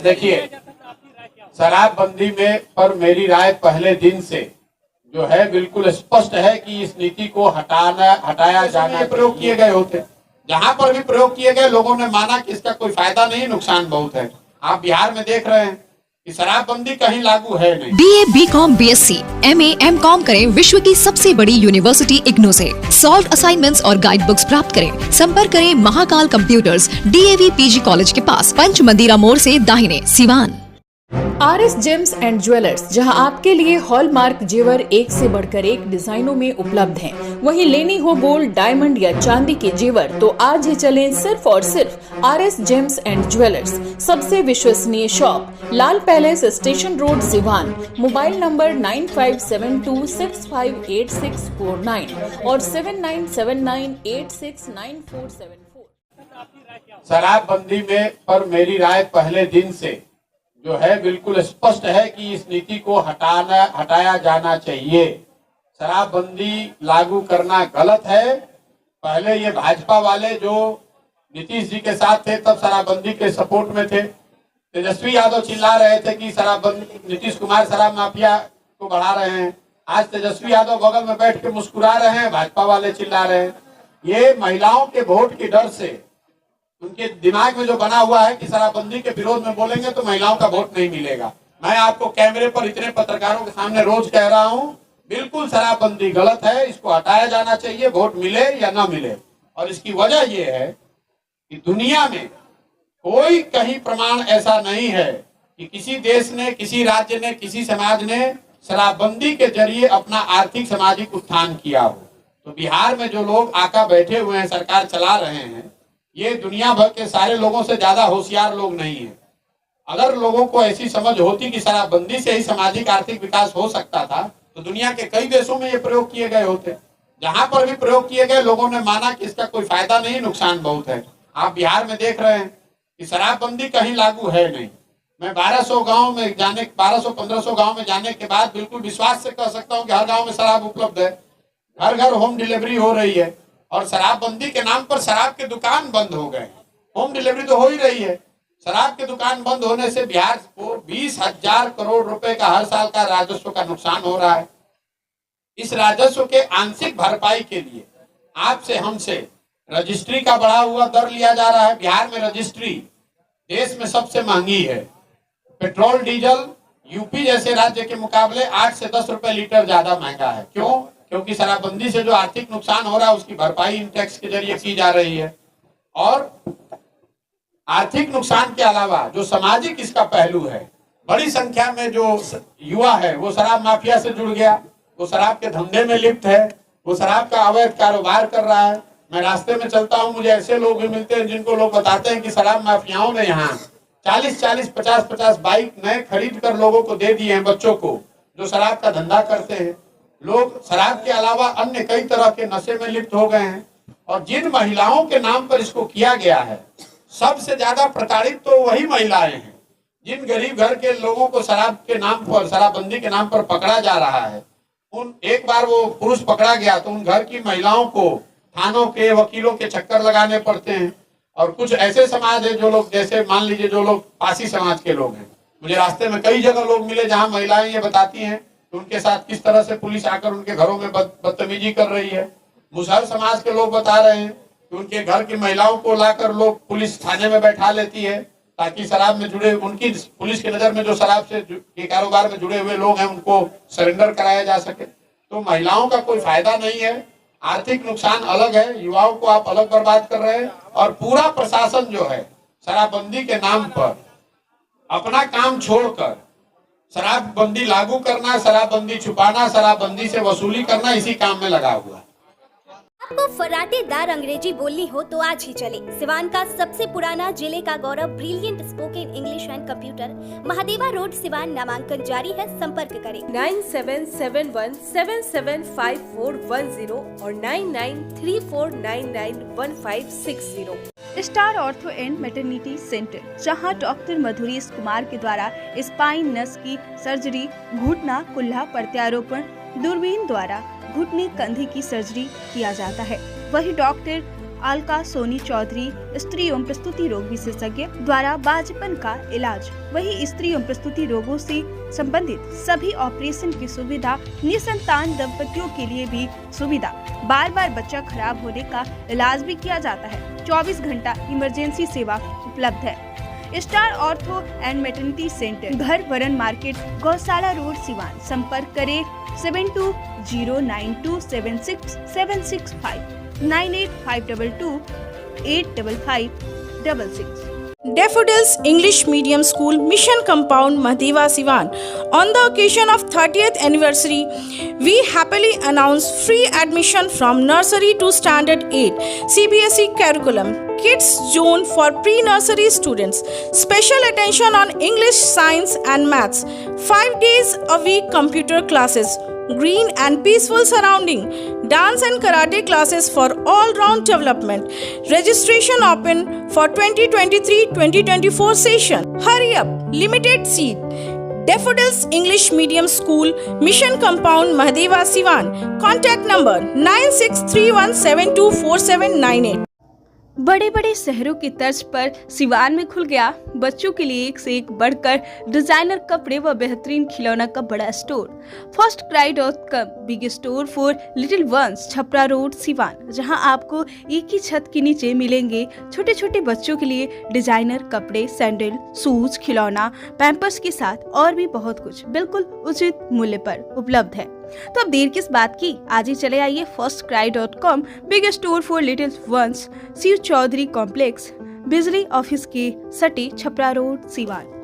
देखिए, शराबबंदी में पर मेरी राय पहले दिन से जो है बिल्कुल स्पष्ट है कि इस नीति को हटाया जाना। प्रयोग किए गए होते, जहां पर भी प्रयोग किए गए लोगों ने माना कि इसका कोई फायदा नहीं, नुकसान बहुत है। आप बिहार में देख रहे हैं कि शराबबंदी कहीं लागू है नहीं। BA, BCom, BSc, MA, MCom करें विश्व की सबसे बड़ी यूनिवर्सिटी इग्नू से। सॉल्व असाइनमेंट्स और गाइड बुक्स प्राप्त करें। संपर्क करें Mahakal computers, DAV PG college के पास, पंच मंदिरा मोड़ से दाहिने, Siwan. RS James and jewellers, जहां आपके लिए हॉलमार्क जेवर एक से बढ़कर एक डिजाइनों में उपलब्ध हैं। वहीं लेनी हो गोल्ड, डायमंड या चांदी के जेवर तो आज ही चलें सिर्फ और सिर्फ RS जेम्स एंड ज्वेलर्स। सबसे विश्वसनीय shop, Lal palace, station road, Siwan. Mobile number 9572658649 और 7979869474। शराबबंदी में पर मेरी राय पहले दिन से जो है बिल्कुल स्पष्ट है कि इस नीति को हटाया जाना चाहिए। शराबबंदी लागू करना गलत है। पहले ये भाजपा वाले जो नीतीश जी के साथ थे तब शराबबंदी के सपोर्ट में थे। तेजस्वी यादव चिल्ला रहे थे कि शराबबंदी, नीतीश कुमार शराब माफिया को बढ़ा रहे हैं। आज तेजस्वी यादव बगल में बैठ के मुस्कुरा रहे हैं, भाजपा वाले चिल्ला रहे हैं। ये महिलाओं के वोट के डर से उनके दिमाग में जो बना हुआ है कि शराबबंदी के विरोध में बोलेंगे तो महिलाओं का वोट नहीं मिलेगा। मैं आपको कैमरे पर इतने पत्रकारों के सामने रोज कह रहा हूं, बिल्कुल शराबबंदी गलत है, इसको हटाया जाना चाहिए, वोट मिले या ना मिले। और इसकी वजह यह है कि दुनिया में कोई कहीं प्रमाण ऐसा नहीं है कि किसी देश ने, किसी राज्य ने, किसी समाज ने शराबबंदी के जरिए अपना आर्थिक सामाजिक उत्थान किया हो। तो बिहार में जो लोग आका बैठे हुए हैं, सरकार चला रहे हैं, ये दुनिया भर के सारे लोगों से ज्यादा होशियार लोग नहीं है। अगर लोगों को ऐसी समझ होती कि शराबबंदी से ही सामाजिक आर्थिक विकास हो सकता था तो दुनिया के कई देशों में ये प्रयोग किए गए होते। जहां पर भी प्रयोग किए गए लोगों ने माना कि इसका कोई फायदा नहीं, नुकसान बहुत है। आप बिहार में देख रहे हैं कि शराबबंदी कहीं लागू है नहीं। मैं 1200 गाँव में जाने 1200-1500 गाँव में जाने के बाद बिल्कुल विश्वास से कह सकता हूँ कि हर गाँव में शराब उपलब्ध है, घर घर होम डिलीवरी हो रही है। और शराबबंदी के नाम पर शराब के दुकान बंद हो गए। होम डिलीवरी तो हो ही रही है। शराब के दुकान बंद होने से बिहार को 20,000 करोड़ रुपए का हर साल का राजस्व का नुकसान हो रहा है। इस राजस्व के आंशिक भरपाई के लिए आपसे, हमसे रजिस्ट्री का बढ़ा हुआ दर लिया जा रहा है। बिहार में रजिस्ट्री देश में सबसे महंगी है। पेट्रोल डीजल यूपी जैसे राज्य के मुकाबले 8 से 10 रुपए लीटर ज्यादा महंगा है। क्यों? क्योंकि शराबबंदी से जो आर्थिक नुकसान हो रहा है उसकी भरपाई इन टैक्स के जरिए की जा रही है। और आर्थिक नुकसान के अलावा जो सामाजिक इसका पहलू है, बड़ी संख्या में जो युवा है वो शराब माफिया से जुड़ गया, वो शराब के धंधे में लिप्त है, वो शराब का अवैध कारोबार कर रहा है। मैं रास्ते में चलता हूँ, मुझे ऐसे लोग भी मिलते हैं जिनको लोग बताते हैं कि शराब माफियाओं ने यहाँ 40-40, 50-50 बाइक नए खरीद कर लोगों को दे दिए हैं, बच्चों को, जो शराब का धंधा करते हैं। लोग शराब के अलावा अन्य कई तरह के नशे में लिप्त हो गए हैं। और जिन महिलाओं के नाम पर इसको किया गया है, सबसे ज्यादा प्रताड़ित तो वही महिलाएं हैं। जिन गरीब घर के लोगों को शराब के नाम पर, शराबबंदी के नाम पर पकड़ा जा रहा है, उन एक बार वो पुरुष पकड़ा गया तो उन घर की महिलाओं को थानों के, वकीलों के चक्कर लगाने पड़ते हैं। और कुछ ऐसे समाज है जो लोग, जैसे मान लीजिए जो लोग पासी समाज के लोग हैं, मुझे रास्ते में कई जगह लोग मिले जहां महिलाएं ये बताती हैं कि उनके साथ किस तरह से पुलिस आकर उनके घरों में बदतमीजी कर रही है। मुसहर समाज के लोग बता रहे हैं कि उनके घर की महिलाओं को लाकर लोग पुलिस थाने में बैठा लेती है ताकि शराब में जुड़े, उनकी पुलिस की नजर में जो शराब से के कारोबार में जुड़े हुए लोग हैं उनको सरेंडर कराया जा सके। तो महिलाओं का कोई फायदा नहीं है, आर्थिक नुकसान अलग है, युवाओं को आप अलग बर्बाद कर रहे हैं। और पूरा प्रशासन जो है शराबबंदी के नाम पर अपना काम छोड़कर शराबबंदी लागू करना, शराबबंदी छुपाना, शराबबंदी से वसूली करना, इसी काम में लगा हुआ है। आपको फराटेदार अंग्रेजी बोलनी हो तो आज ही चले सिवान का सबसे पुराना, जिले का गौरव, brilliant spoken English and computer, Mahadeva road, Siwan. नामांकन जारी है, संपर्क करें 9771775410 और 9934991560। Star ortho and maternity centre, जहां डॉक्टर मधुरीश कुमार के द्वारा स्पाइन, नस की सर्जरी, घुटना, कुल्हा प्रत्यारोपण, दूरबीन द्वारा घुटने कंधे की सर्जरी किया जाता है। वही डॉक्टर अलका सोनी चौधरी, स्त्री एवं प्रस्तुति रोग विशेषज्ञ द्वारा बांझपन का इलाज। वही स्त्री एवं प्रस्तुति रोगों से संबंधित सभी ऑपरेशन की सुविधा, निसंतान दंपतियों के लिए भी सुविधा, बार बार बच्चा खराब होने का इलाज भी किया जाता है। 24 घंटा इमरजेंसी सेवा उपलब्ध है। Star ortho and maternity centre, घर वरन मार्केट, गौशाला रोड, सिवान। संपर्क करें 7209276765 9852285566। Daffodils English Medium School, Mission Compound, Mahdewa, Siwan. On the occasion of 30th anniversary, we happily announce free admission from nursery to standard 8 CBSE curriculum. Kids zone for pre-nursery students. Special attention on English, science and maths. 5 days a week computer classes. Green and peaceful surrounding. Dance and karate classes for all-round development. Registration open for 2023-2024 session. Hurry up! Limited seat. Daffodils English Medium School, Mission Compound, Mahdewa, Siwan. Contact number 9631724798. बड़े बड़े शहरों की तर्ज पर सिवान में खुल गया बच्चों के लिए एक से एक बढ़कर डिजाइनर कपड़े व बेहतरीन खिलौना का बड़ा store. firstcry.com, big store for little once, Chhapra road, Siwan, जहां आपको एक ही छत के नीचे मिलेंगे छोटे छोटे बच्चों के लिए डिजाइनर कपड़े, सैंडल, शूज, खिलौना, पैम्पर्स के साथ और भी बहुत कुछ बिल्कुल उचित मूल्य पर उपलब्ध है। तो अब देर किस बात की, आज ही चले आइए firstcry.com, big store for little ones, Shiv Chaudhary complex, बिजली ऑफिस के सटे, छपरा रोड, सिवान।